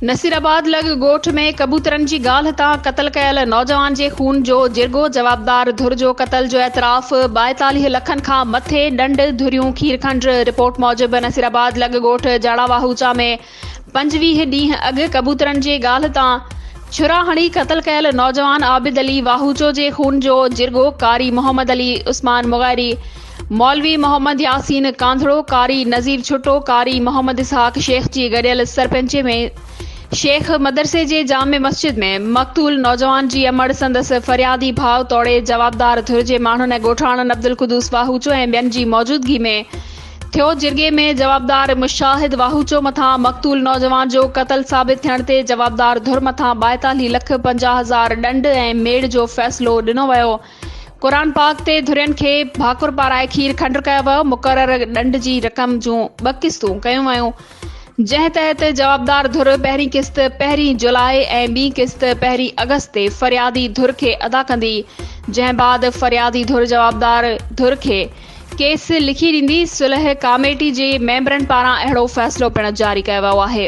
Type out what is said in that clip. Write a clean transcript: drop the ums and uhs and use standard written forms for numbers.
नसीराबाद लॻ ॻोठ में कबूतरनि जी ॻाल्हि तां क़तल कयल नौजवान जे खून जो जिरगो जवाबदार धुर जो क़तल जो एतराफ़ 42 लखनि खां मथे ॾंड धुरियूं खीरखंड। रिपोर्ट मूजिबि नसीराबाद लॻ ॻोठ जाड़ा वाहूचा में 25 ॾींहं अॻु कबूतरनि जी ॻाल्हि तां छुरा हणी क़तल कयल नौजवान आबिद अली वाहूचो जे खून जो जिरगो कारी मोहम्मद अली उस्मान मुग़ैरी, मौलवी मोहम्मद यासीन कांधड़ो, कारी नज़ीर छुटो, कारी मोहम्मद इसहाक शेख जी गडियल सरपंच में शेख मदरसे जे जामे मस्जिद में मक़तूल नौजवान जी अमड़ संदस फरियादी भाव तोड़े जवाबदार धुर जे माण्हुनि ऐं ॻोठाणनि अब्दुल कुदूस वाहूचो ऐं ॿियनि जी मौजूदगी में थियो जिरगे में जवाबदार मुशाहिद वाहूचो मथां मक़तूल नौजवान जो क़तल साबित थियण ते जवाबदार धुर मथां 42,50,000 ॾंड ऐं मेड़ जो फ़ैसिलो ॾिनो वियो। क़ुरान पाक ते धुरियुनि खे भाकुर पाराए खीर खंड कयो वियो। मुक़रर ॾंड जी रक़म जूं 2 क़िस्तूं कयूं वयूं, जंहिं तहत जवाबदार धुर पहिरीं क़िस्त 1 जुलाई ऐं ॿी क़िस्त 1 अगस्त ते फरियादी धुर खे अदा कंदी, जंहिं बाद फरियादी धुर जवाबदार धुर खे केस लिखी ॾींदी। सुलह कमेटी जे मेंबरनि पारां अहिड़ो फ़ैसिलो पिणु जारी कयो वियो आहे।